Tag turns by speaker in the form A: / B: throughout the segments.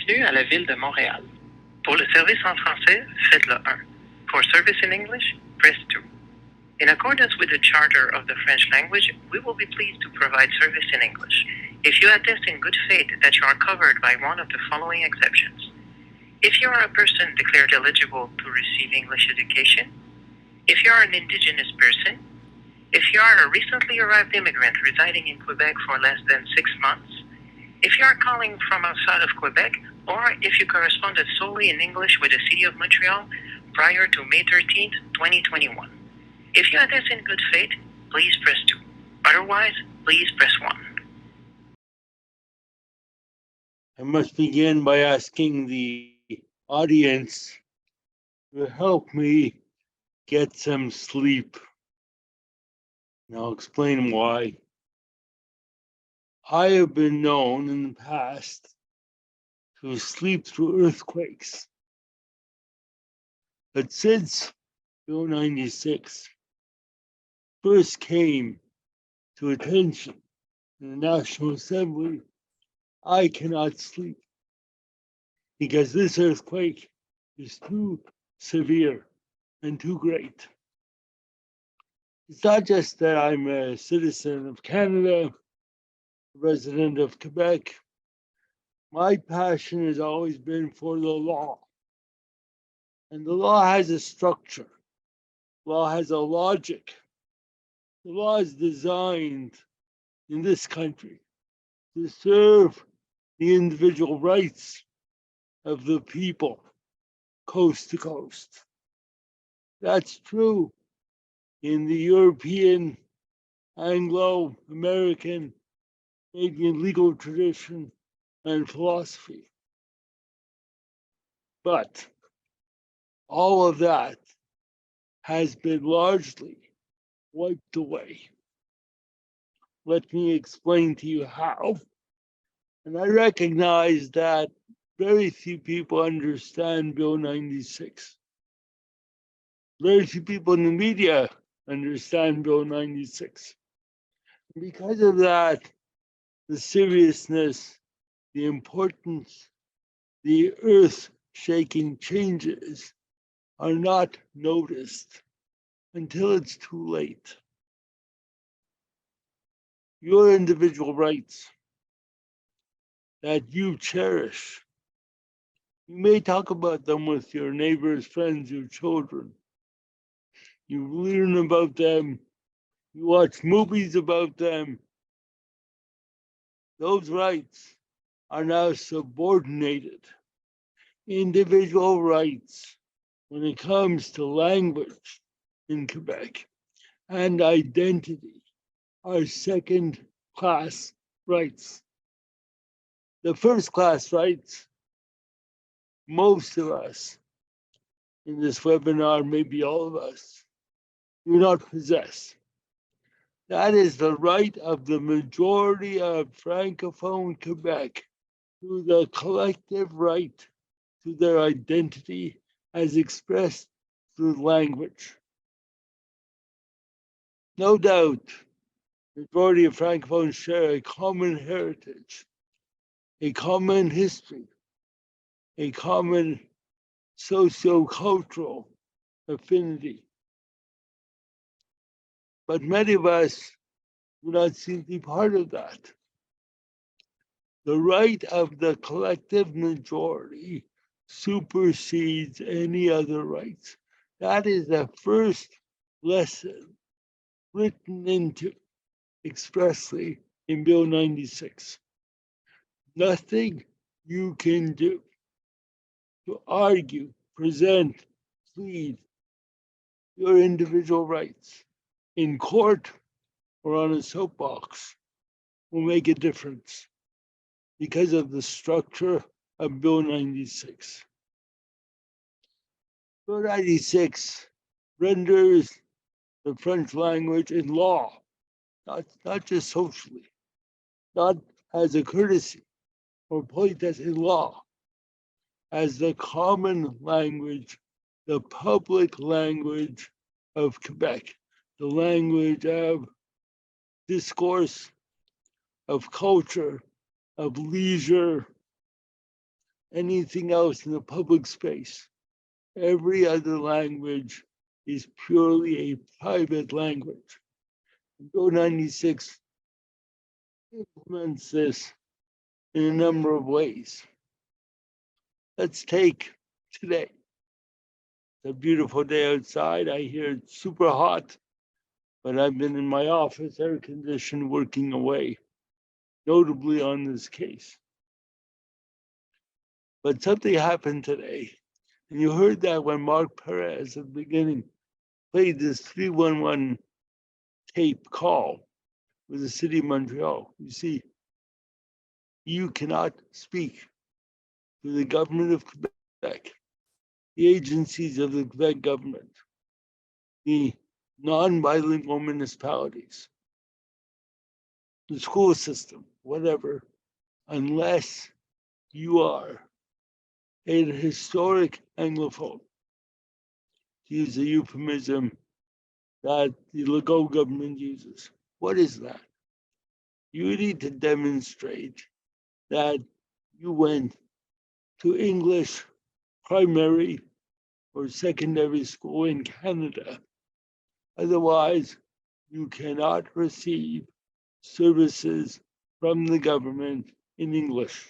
A: Bienvenue à la ville de Montréal. Pour le service en français, faites le 1. For service in English, press 2. In accordance with the charter of the French language, we will be pleased to provide service in English. If you attest in good faith that you are covered by one of the following exceptions. If you are a person declared eligible to receive English education, if you are an Indigenous person, if you are a recently arrived immigrant residing in Quebec for less than 6 months, if you are calling from outside of Quebec, or if you corresponded solely in English with the City of Montreal prior to May 13th, 2021. If you attest in good faith, please press 2. Otherwise, please press 1.
B: I must begin by asking the audience to help me get some sleep. And I'll explain why. I have been known in the past to sleep through earthquakes. But since Bill 96 first came to attention in the National Assembly, I cannot sleep because this earthquake is too severe and too great. It's not just that I'm a citizen of Canada, resident of Quebec. My passion has always been for the law. And the law has a structure. Law has a logic. The law is designed in this country to serve the individual rights of the people coast to coast. That's true in the European, Anglo-American, Canadian legal tradition and philosophy. But all of that has been largely wiped away. Let me explain to you how. And I recognize that very few people understand Bill 96. Very few people in the media understand Bill 96. Because of that, the seriousness, the importance, the earth-shaking changes are not noticed until it's too late. Your individual rights that you cherish, you may talk about them with your neighbors, friends, your children. You learn about them, you watch movies about them. Those rights are now subordinated. Individual rights when it comes to language in Quebec and identity are second-class rights. The first-class rights, most of us in this webinar, maybe all of us, do not possess. That is the right of the majority of Francophone Quebec to the collective right to their identity as expressed through language. No doubt, the majority of Francophones share a common heritage, a common history, a common socio-cultural affinity. But many of us do not seem to be part of that. The right of the collective majority supersedes any other rights. That is the first lesson written into expressly in Bill 96. Nothing you can do to argue, present, plead your individual rights in court or on a soapbox will make a difference because of the structure of Bill 96. Bill 96 renders the French language in law, not just socially, not as a courtesy or politesse in law, as the common language, the public language of Quebec, the language of discourse, of culture, of leisure, anything else in the public space. Every other language is purely a private language. Bill 96 implements this in a number of ways. Let's take today. It's a beautiful day outside. I hear it's super hot, but I've been in my office, air conditioned, working away, notably on this case. But something happened today. And you heard that when Mark Perez at the beginning played this 311 tape call with the city of Montreal. You see, you cannot speak to the government of Quebec, the agencies of the Quebec government, the non-bilingual municipalities, the school system, whatever, unless you are a historic Anglophone, to use a euphemism that the Legault government uses. What is that? You need to demonstrate that you went to English primary or secondary school in Canada. Otherwise, you cannot receive services from the government in English.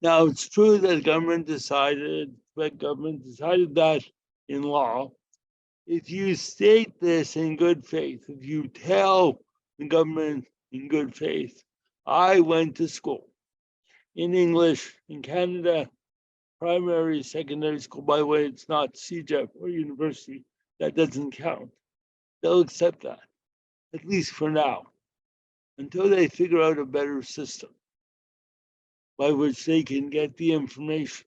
B: Now, it's true that the government decided, Quebec government decided that in law, if you state this in good faith, if you tell the government in good faith, I went to school in English in Canada, primary, secondary school, by the way, it's not CEGEP or university, that doesn't count. They'll accept that, at least for now, until they figure out a better system by which they can get the information.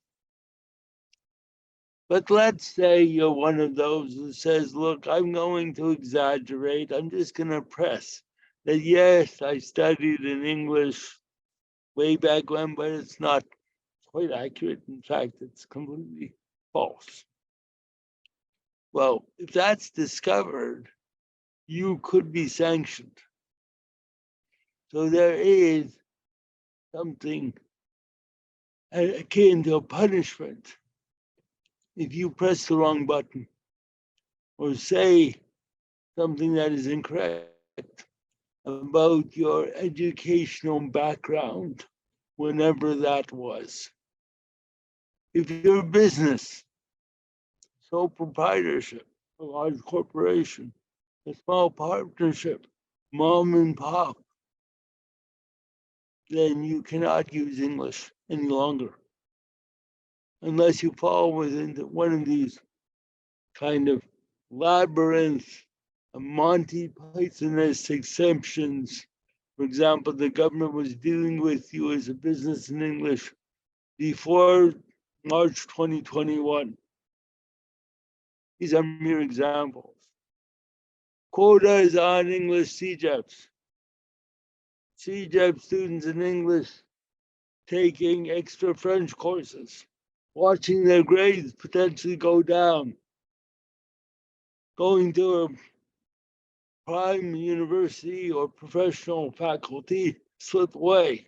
B: But let's say you're one of those who says, look, I'm going to exaggerate. I'm just going to press that, yes, I studied in English way back when, but it's not quite accurate. In fact, it's completely false. Well, if that's discovered, you could be sanctioned. So there is something akin to a punishment if you press the wrong button or say something that is incorrect about your educational background, whenever that was. If you're a business, sole proprietorship, a large corporation, a small partnership, mom and pop, then you cannot use English any longer unless you fall within one of these kind of labyrinth, Monty Pythonist exemptions. For example, the government was dealing with you as a business in English before March 2021. These are mere examples. Quotas on English CEGEPs. CEGEP students in English taking extra French courses, watching their grades potentially go down, going to a prime university or professional faculty slip away.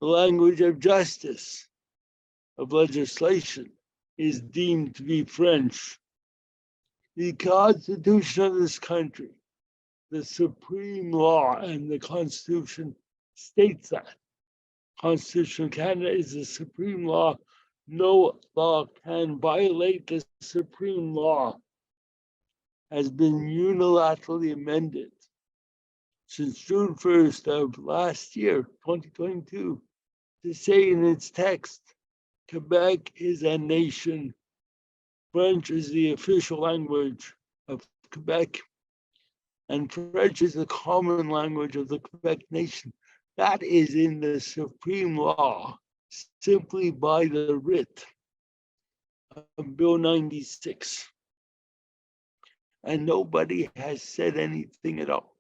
B: The language of justice, of legislation, is deemed to be French. The Constitution of this country, the supreme law, and the Constitution states that. Constitution of Canada is the supreme law. No law can violate the supreme law. Has been unilaterally amended since June 1st of last year, 2022, to say in its text, Quebec is a nation. French is the official language of Quebec, and French is the common language of the Quebec nation. That is in the supreme law, simply by the writ of Bill 96. And nobody has said anything at all.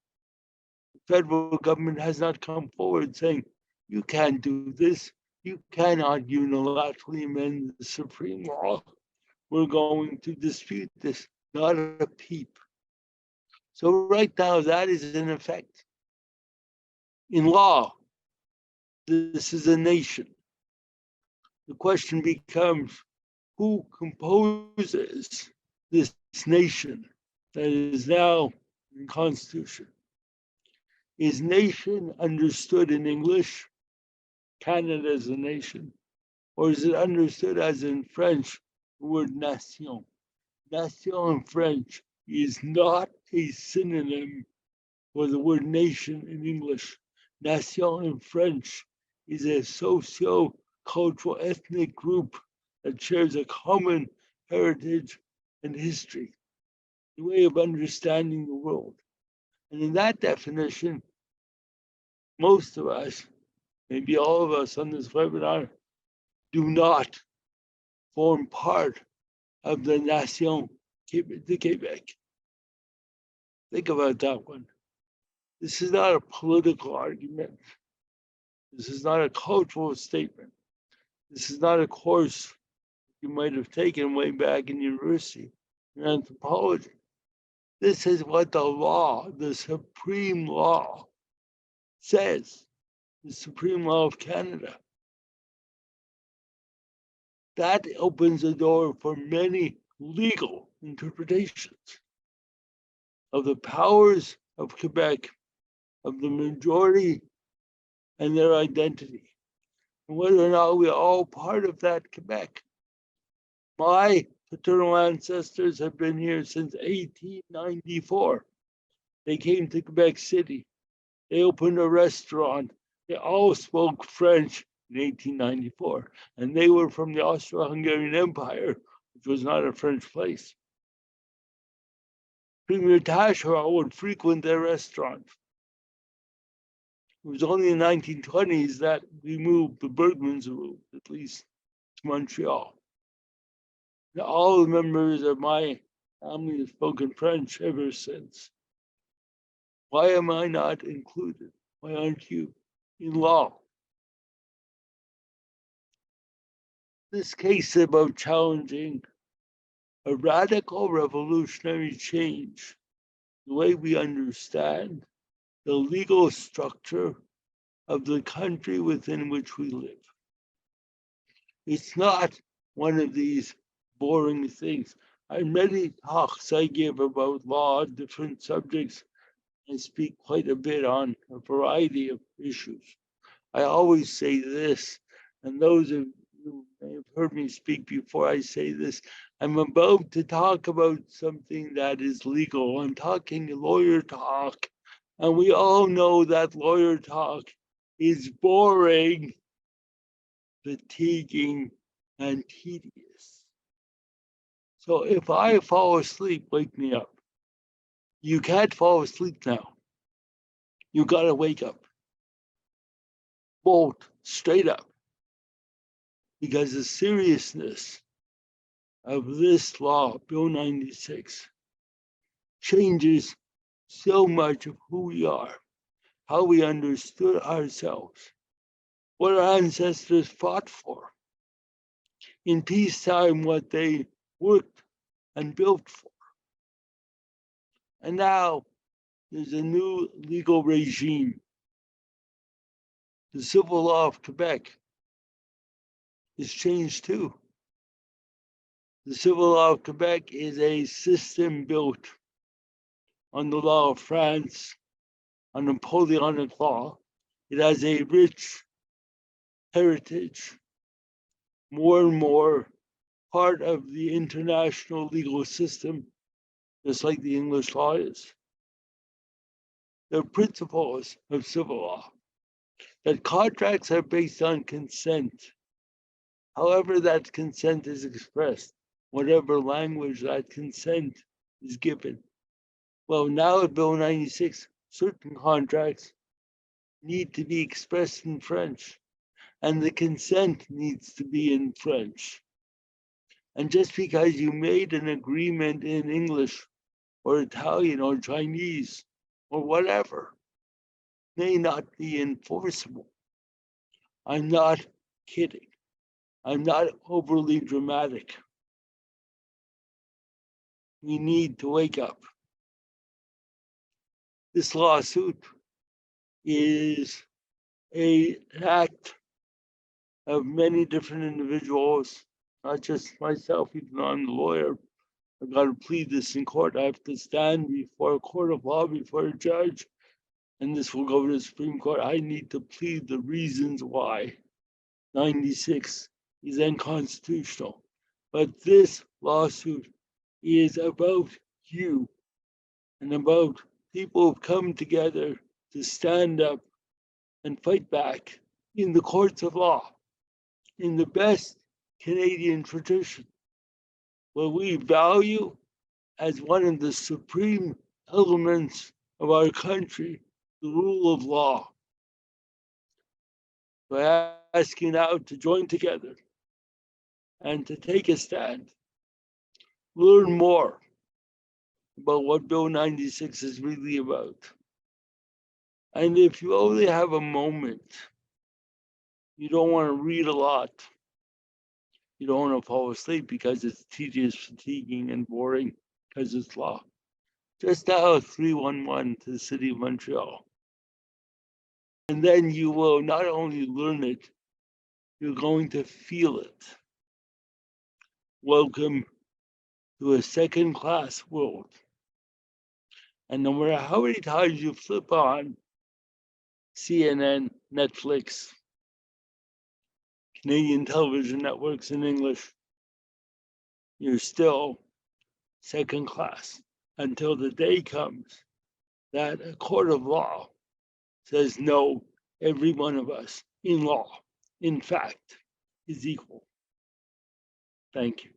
B: The federal government has not come forward saying, you can't do this. You cannot unilaterally amend the supreme law. We're going to dispute this. Not a peep. So right now, that is in effect. In law, this is a nation. The question becomes, who composes this nation that is now in the Constitution? Is nation understood in English, Canada as a nation, or is it understood as in French, the word nation? Nation in French is not a synonym for the word nation in English. Nation in French is a socio-cultural ethnic group that shares a common heritage and history, a way of understanding the world. And in that definition, most of us, maybe all of us on this webinar, do not form part of the Nation de Quebec. Think about that one. This is not a political argument. This is not a cultural statement. This is not a course you might have taken way back in university in anthropology. This is what the law, the supreme law, says, the supreme law of Canada. That opens the door for many legal interpretations of the powers of Quebec, of the majority and their identity, and whether or not we're all part of that Quebec. My paternal ancestors have been here since 1894. They came to Quebec City. They opened a restaurant. They all spoke French in 1894, and they were from the Austro-Hungarian Empire, which was not a French place. Premier Taschereau would frequent their restaurant. It was only in the 1920s that we moved, the Bergmans moved, at least to Montreal. Now, all the members of my family have spoken French ever since. Why am I not included? Why aren't you in law? This case is about challenging a radical revolutionary change, the way we understand the legal structure of the country within which we live. It's not one of these boring things. Many talks I give about law, different subjects, and speak quite a bit on a variety of issues. I always say this, and those of you may have heard me speak before, I say this, I'm about to talk about something that is legal. I'm talking lawyer talk, and we all know that lawyer talk is boring, fatiguing, and tedious. So if I fall asleep, wake me up. You can't fall asleep now. You gotta wake up. Bolt straight up. Because the seriousness of this law, Bill 96, changes so much of who we are, how we understood ourselves, what our ancestors fought for. In peacetime, what they worked and built for. And now there's a new legal regime. The civil law of Quebec is changed too. The civil law of Quebec is a system built on the law of France, on Napoleonic law. It has a rich heritage, more and more part of the international legal system, just like the English law is. The principles of civil law, that contracts are based on consent, however that consent is expressed, whatever language that consent is given. Well, now at Bill 96, certain contracts need to be expressed in French, and the consent needs to be in French. And just because you made an agreement in English or Italian or Chinese or whatever may not be enforceable. I'm not kidding. I'm not overly dramatic. We need to wake up. This lawsuit is an act of many different individuals, not just myself, even though I'm the lawyer. I've got to plead this in court. I have to stand before a court of law, before a judge, and this will go to the Supreme Court. I need to plead the reasons why 96 is unconstitutional. But this lawsuit is about you and about people who've come together to stand up and fight back in the courts of law, in the best Canadian tradition, where we value as one of the supreme elements of our country the rule of law. So I ask you now to join together and to take a stand. Learn more about what Bill 96 is really about. And if you only have a moment, you don't want to read a lot, you don't want to fall asleep because it's tedious, fatiguing, and boring because it's law, just dial 311 to the city of Montreal. And then you will not only learn it, you're going to feel it. Welcome to a second-class world. And no matter how many times you flip on CNN, Netflix, Canadian television networks in English, you're still second class until the day comes that a court of law says, no, every one of us in law, in fact, is equal. Thank you.